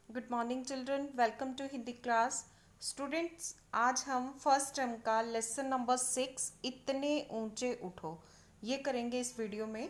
Good morning children, welcome to Hindi class. Students, आज हम first term का लेसन नंबर 6 इतने ऊंचे उठो ये करेंगे इस वीडियो में।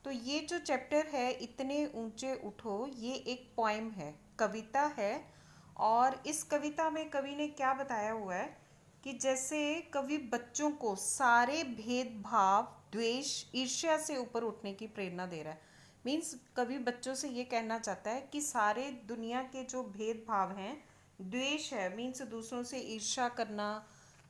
तो ये जो चैप्टर है इतने ऊंचे उठो, ये एक पोएम है, कविता है। और इस कविता में कवि ने क्या बताया हुआ है कि जैसे कवि बच्चों को सारे भेदभाव, द्वेष, ईर्ष्या से ऊपर उठने की प्रेरणा दे रहा है। मीन्स कवि बच्चों से ये कहना चाहता है कि सारे दुनिया के जो भेदभाव हैं, द्वेष है मीन्स दूसरों से ईर्ष्या करना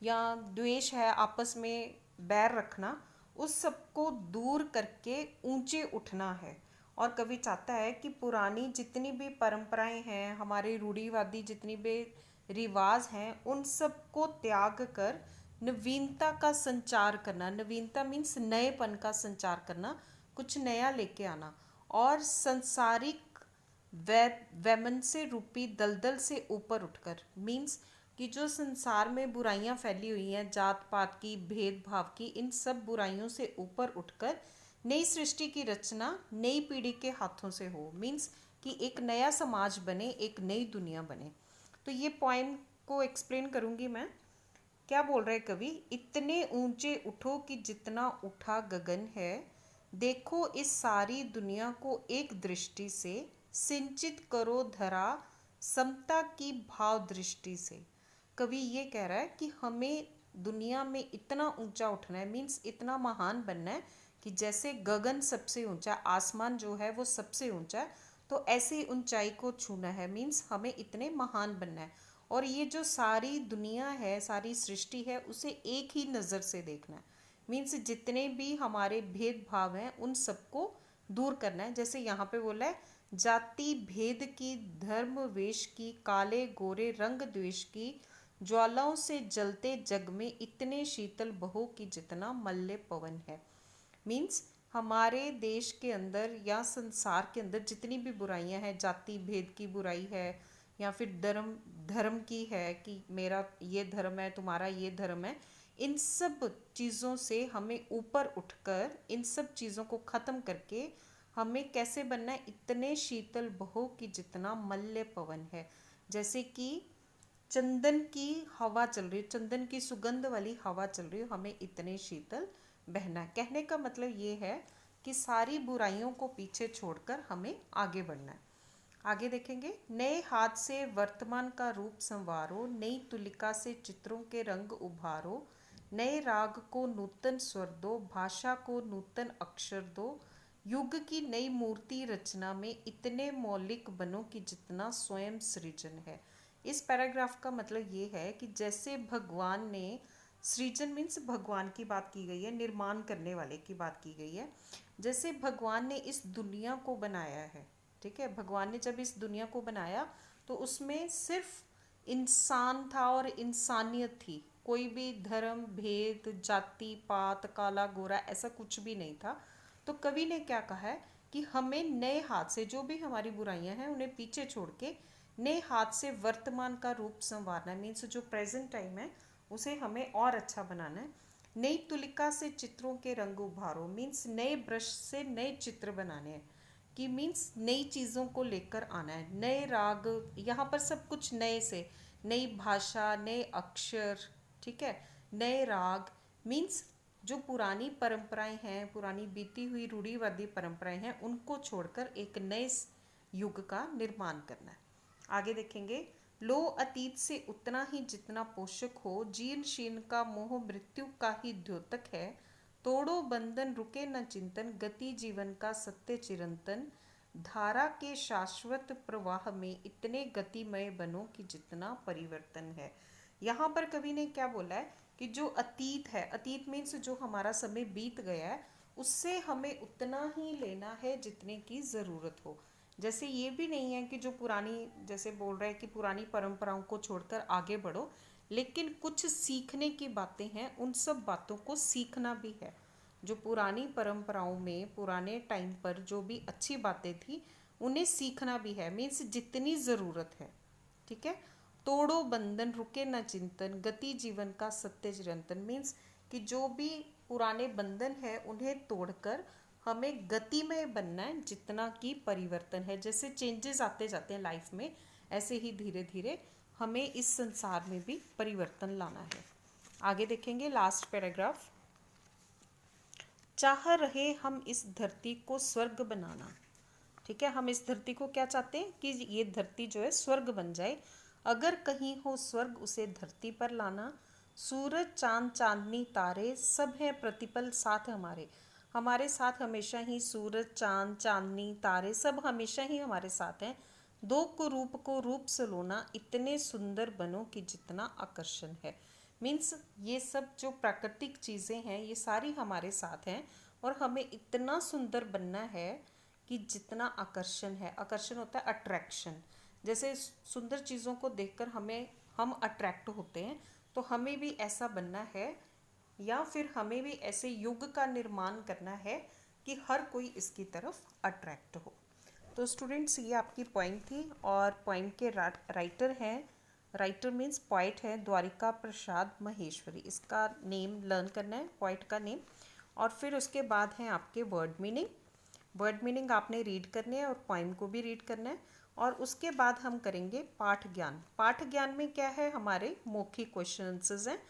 या द्वेष है आपस में बैर रखना, उस सबको दूर करके ऊंचे उठना है। और कवि चाहता है कि पुरानी जितनी भी परंपराएं हैं, हमारे रूढ़िवादी जितनी भी रिवाज हैं, उन सबको त्याग कर नवीनता का संचार करना। नवीनता मीन्स नएपन का संचार करना, कुछ नया लेके आना। और संसारिक वैमनस्य रूपी दलदल से ऊपर उठकर, मीन्स कि जो संसार में बुराइयां फैली हुई हैं, जात पात की, भेदभाव की, इन सब बुराइयों से ऊपर उठकर नई सृष्टि की रचना नई पीढ़ी के हाथों से हो। मीन्स कि एक नया समाज बने, एक नई दुनिया बने। तो ये पॉइंट को एक्सप्लेन करूंगी मैं। क्या बोल रहे कवि, इतने ऊंचे उठो कि जितना उठा गगन है, देखो इस सारी दुनिया को एक दृष्टि से, सिंचित करो धरा समता की भाव दृष्टि से। कवि ये कह रहा है कि हमें दुनिया में इतना ऊंचा उठना है, मीन्स इतना महान बनना है कि जैसे गगन सबसे ऊंचा, आसमान जो है वो सबसे ऊंचा है, तो ऐसी ऊंचाई को छूना है। मीन्स हमें इतने महान बनना है। और ये जो सारी दुनिया है, सारी सृष्टि है, उसे एक ही नज़र से देखना है। मीन्स जितने भी हमारे भेदभाव हैं उन सबको दूर करना है। जैसे यहाँ पे बोला है, जाति भेद की, धर्म वेश की, काले गोरे रंग द्वेष की, ज्वालाओं से जलते जग में इतने शीतल बहो कि जितना मल्ले पवन है। मीन्स हमारे देश के अंदर या संसार के अंदर जितनी भी बुराइयां हैं, जाति भेद की बुराई है या फिर धर्म धर्म की है कि मेरा ये धर्म है, तुम्हारा ये धर्म है, इन सब चीज़ों से हमें ऊपर उठकर, इन सब चीज़ों को ख़त्म करके हमें कैसे बनना है, इतने शीतल बहो कि जितना मल्य पवन है। जैसे कि चंदन की हवा चल रही है, चंदन की सुगंध वाली हवा चल रही है, हमें इतने शीतल बहना है। कहने का मतलब ये है कि सारी बुराइयों को पीछे छोड़कर हमें आगे बढ़ना है। आगे देखेंगे, नए हाथ से वर्तमान का रूप संवारो, नई तुलिका से चित्रों के रंग उभारो, नए राग को नूतन स्वर दो, भाषा को नूतन अक्षर दो, युग की नई मूर्ति रचना में इतने मौलिक बनो कि जितना स्वयं सृजन है। इस पैराग्राफ का मतलब ये है कि जैसे भगवान ने सृजन मीन्स भगवान की बात की गई है, निर्माण करने वाले की बात की गई है। जैसे भगवान ने इस दुनिया को बनाया है, ठीक है, भगवान ने जब इस दुनिया को बनाया तो उसमें सिर्फ इंसान था और इंसानियत थी। कोई भी धर्म भेद, जाति पात, काला गोरा ऐसा कुछ भी नहीं था। तो कवि ने क्या कहा है कि हमें नए हाथ से जो भी हमारी बुराइयां हैं उन्हें पीछे छोड़ के नए हाथ से वर्तमान का रूप संवारना है। मीन्स जो प्रेजेंट टाइम है उसे हमें और अच्छा बनाना है। नई तुलिका से चित्रों के रंग उभारो, मीन्स नए ब्रश से नए चित्र बनाने हैं। कि मीन्स नई चीज़ों को लेकर आना है, नए राग, यहाँ पर सब कुछ नए से, नई भाषा, नए अक्षर, ठीक है, नए राग। मीन्स जो पुरानी परंपराएं हैं, पुरानी बीती हुई रूढ़िवादी परंपराएं हैं, उनको छोड़कर एक नए युग का निर्माण करना है। आगे देखेंगे, लो अतीत से उतना ही जितना पोषक हो, जीर्ण शीर्ण का मोह मृत्यु का ही द्योतक है, तोड़ो बंधन रुके न चिंतन, गति जीवन का सत्य चिरंतन, धारा के शाश्वत प्रवाह में इतने गतिमय बनो कि जितना परिवर्तन है। यहाँ पर कवि ने क्या बोला है कि जो अतीत है, अतीत मीन्स जो हमारा समय बीत गया है, उससे हमें उतना ही लेना है जितने की ज़रूरत हो। जैसे ये भी नहीं है कि जो पुरानी, जैसे बोल रहे हैं कि पुरानी परंपराओं को छोड़कर आगे बढ़ो, लेकिन कुछ सीखने की बातें हैं, उन सब बातों को सीखना भी है। जो पुरानी परंपराओं में पुराने टाइम पर जो भी अच्छी बातें थी उन्हें सीखना भी है। मीन्स जितनी ज़रूरत है, ठीक है। तोड़ो बंधन रुके न चिंतन, गति जीवन का सत्य चिरंतन। मीन्स कि जो भी पुराने बंधन है उन्हें तोड़कर हमें गति में बनना है जितना कि परिवर्तन है। जैसे चेंजेस आते जाते हैं लाइफ में, ऐसे ही धीरे धीरे हमें इस संसार में भी परिवर्तन लाना है। आगे देखेंगे लास्ट पैराग्राफ। चाह रहे हम इस धरती को स्वर्ग बनाना। ठीक है, हम इस धरती को क्या चाहते हैं कि ये धरती जो है स्वर्ग बन जाए। अगर कहीं हो स्वर्ग उसे धरती पर लाना। सूरज चांद चांदनी तारे सब हैं प्रतिपल साथ हमारे। हमारे साथ हमेशा ही सूरज चांद चांदनी तारे सब हमेशा ही हमारे साथ हैं। दो को रूप सलोना इतने सुंदर बनो कि जितना आकर्षण है। मीन्स ये सब जो प्राकृतिक चीज़ें हैं ये सारी हमारे साथ हैं और हमें इतना सुंदर बनना है कि जितना आकर्षण है। आकर्षण होता है अट्रैक्शन। जैसे सुंदर चीज़ों को देखकर हम अट्रैक्ट होते हैं, तो हमें भी ऐसा बनना है या फिर हमें भी ऐसे युग का निर्माण करना है कि हर कोई इसकी तरफ अट्रैक्ट हो। तो स्टूडेंट्स ये आपकी पॉइंट थी और पॉइंट के राइटर हैं, राइटर मीन्स पोइट है द्वारिका प्रसाद महेश्वरी। इसका नेम लर्न करना है, पोइट का नेम। और फिर उसके बाद हैं आपके वर्ड मीनिंग। वर्ड मीनिंग आपने रीड करने हैं और पोइम को भी रीड करना है। और उसके बाद हम करेंगे पाठ ज्ञान। पाठ ज्ञान में क्या है, हमारे मौखिक क्वेश्चन आंसर्स हैं।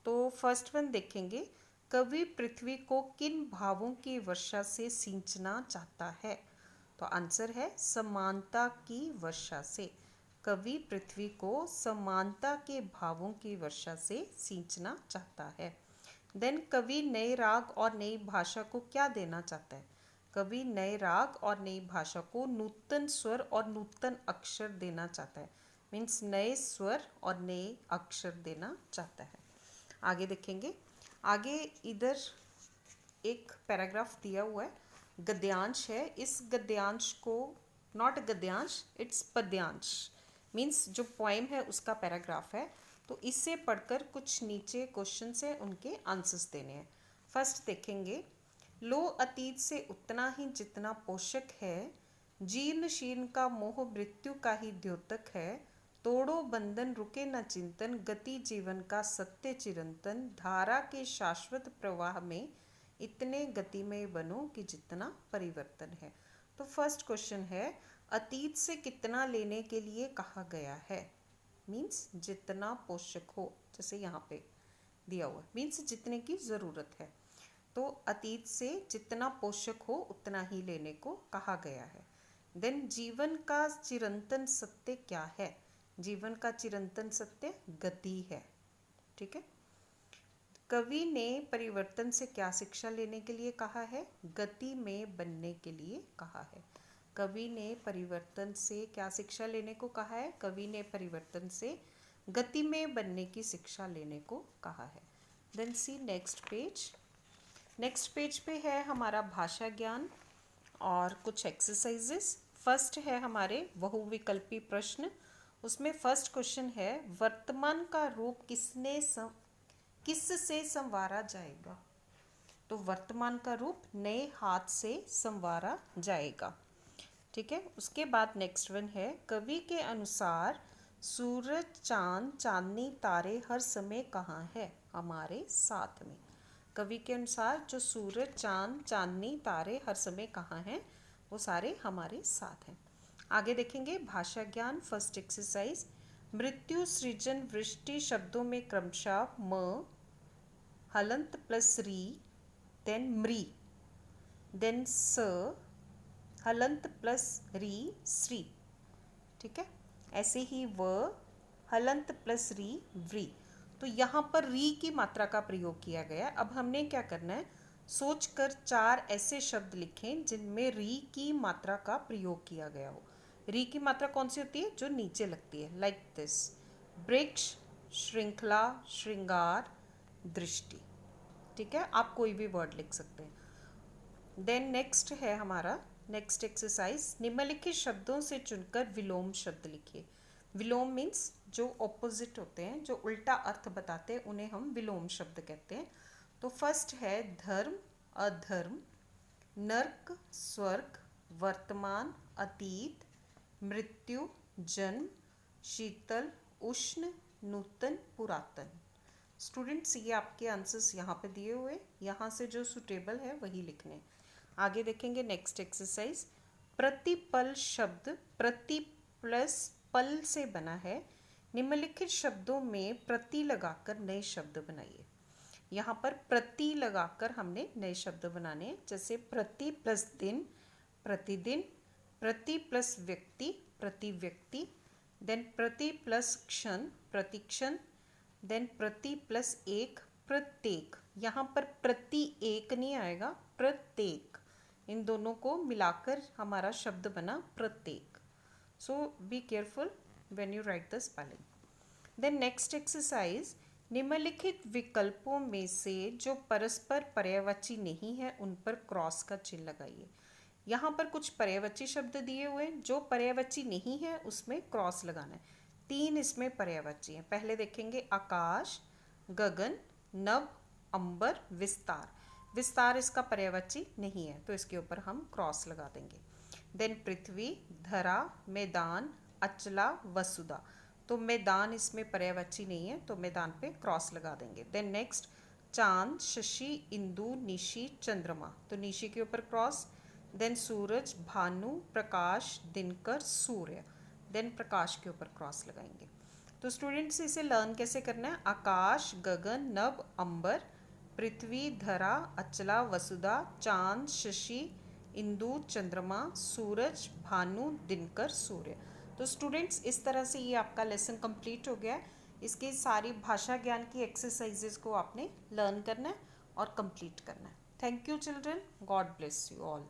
तो फर्स्ट वन देखेंगे, कवि पृथ्वी को किन भावों की वर्षा से सींचना चाहता है। तो आंसर है समानता की वर्षा से। कवि पृथ्वी को समानता के भावों की वर्षा से सींचना चाहता है। देन कवि नए राग और नई भाषा को क्या देना चाहता है। कवि नए राग और नई भाषा को नूतन स्वर और नूतन अक्षर देना चाहता है। मीन्स नए स्वर और नए अक्षर देना चाहता है। आगे देखेंगे, आगे इधर एक पैराग्राफ दिया हुआ है, गद्यांश है। इस गद्यांश को, नॉट गद्यांश, इट्स पद्यांश, मीन्स जो पोएम है उसका पैराग्राफ है। तो इसे पढ़कर कुछ नीचे क्वेश्चन है उनके आंसर्स देने हैं। फर्स्ट देखेंगे, लो अतीत से उतना ही जितना पोषक है, जीर्ण शीर्ण का मोह मृत्यु का ही द्योतक है। तोड़ो बंधन रुके न चिंतन, गति जीवन का सत्य चिरंतन। धारा के शाश्वत प्रवाह में इतने गति में बनो कि जितना परिवर्तन है। तो फर्स्ट क्वेश्चन है, अतीत से कितना लेने के लिए कहा गया है। मीन्स जितना पोषक हो, जैसे यहाँ पे दिया हुआ मीन्स जितने की ज़रूरत है। तो अतीत से जितना पोषक हो उतना ही लेने को कहा गया है। देन जीवन का चिरंतन सत्य क्या है। जीवन का चिरंतन सत्य गति है। ठीक है। कवि ने परिवर्तन से क्या शिक्षा लेने के लिए कहा है। गति में बनने के लिए कहा है। कवि ने परिवर्तन से क्या शिक्षा लेने को कहा है। कवि ने परिवर्तन से गति में बनने की शिक्षा लेने को कहा है। देन सी नेक्स्ट पेज। नेक्स्ट पेज पे है हमारा भाषा ज्ञान और कुछ एक्सरसाइजेस। फर्स्ट है हमारे बहुविकल्पी प्रश्न। उसमें फर्स्ट क्वेश्चन है, वर्तमान का रूप किससे संवारा जाएगा। तो वर्तमान का रूप नए हाथ से संवारा जाएगा। ठीक है। उसके बाद नेक्स्ट वन है, कवि के अनुसार सूरज चांद चांदनी तारे हर समय कहाँ है। हमारे साथ में। कवि के अनुसार जो सूरज चांद चांदनी तारे हर समय कहाँ हैं, वो सारे हमारे साथ हैं। आगे देखेंगे भाषा ज्ञान। फर्स्ट एक्सरसाइज, मृत्यु सृजन वृष्टि शब्दों में क्रमशः म हलंत प्लस री, देन मृ, देन स हलंत प्लस री श्री। ठीक है। ऐसे ही व हलंत प्लस री व्री। तो यहाँ पर री की मात्रा का प्रयोग किया गया। अब हमने क्या करना है, सोचकर 4 ऐसे शब्द लिखें जिनमें री की मात्रा का प्रयोग किया गया हो। री की मात्रा कौन सी होती है, जो नीचे लगती है, लाइक दिस, वृक्ष, श्रृंखला, श्रृंगार, दृष्टि। ठीक है, आप कोई भी वर्ड लिख सकते हैं। देन नेक्स्ट है हमारा नेक्स्ट एक्सरसाइज, निम्नलिखित शब्दों से चुनकर विलोम शब्द लिखिए। विलोम मीन्स जो ऑपोजिट होते हैं, जो उल्टा अर्थ बताते हैं, उन्हें हम विलोम शब्द कहते हैं। तो फर्स्ट है धर्म अधर्म, नर्क स्वर्ग, वर्तमान अतीत, मृत्यु जन्म, शीतल उष्ण, नूतन पुरातन। स्टूडेंट्स ये आपके आंसर्स यहाँ पे दिए हुए, यहाँ से जो सुटेबल है वही लिखने। आगे देखेंगे नेक्स्ट एक्सरसाइज, प्रतिपल शब्द प्रति प्लस पल से बना है। निम्नलिखित शब्दों में प्रति लगाकर नए शब्द बनाइए। यहाँ पर प्रति लगाकर हमने नए शब्द बनाने हैं, जैसे प्रति प्लस दिन, प्रतिदिन, प्रति प्लस व्यक्ति, प्रति व्यक्ति, देन प्रति प्लस क्षण, प्रतिक्षण, देन प्रति प्लस एक, प्रत्येक। यहाँ पर प्रति एक नहीं आएगा, प्रत्येक। इन दोनों को मिलाकर हमारा शब्द बना प्रत्येक। So be careful when you write the spelling. Then next exercise, निम्नलिखित विकल्पों में से जो परस्पर पर्यायवाची नहीं है उन पर क्रॉस का चिन्ह लगाइए। यहाँ पर कुछ पर्यायवाची शब्द दिए हुए हैं, जो पर्यायवाची नहीं है उसमें क्रॉस लगाना है। 3 इसमें पर्यायवाची हैं। पहले देखेंगे आकाश, गगन, नभ, अंबर, विस्तार। विस्तार इसका पर्यायवाची नहीं है तो इसके ऊपर हम क्रॉस लगा देंगे। देन पृथ्वी, धरा, मैदान, अचला, वसुधा। तो मैदान इसमें पर्यायवाची नहीं है तो मैदान पे क्रॉस लगा देंगे। देन नेक्स्ट चांद, शशि, इंदु, निशि, चंद्रमा। तो निशि के ऊपर क्रॉस। देन सूरज, भानु, प्रकाश, दिनकर, सूर्य। देन प्रकाश के ऊपर क्रॉस लगाएंगे। तो स्टूडेंट्स इसे लर्न कैसे करना है? आकाश, गगन, नभ, अंबर, पृथ्वी, धरा, अचला, वसुधा, चांद, शशि, इंदु, चंद्रमा, सूरज, भानु, दिनकर, सूर्य। तो स्टूडेंट्स इस तरह से ये आपका लेसन कंप्लीट हो गया है। इसकी सारी भाषा ज्ञान की एक्सरसाइजेस को आपने लर्न करना है और कंप्लीट करना है। Thank you children, God bless you all.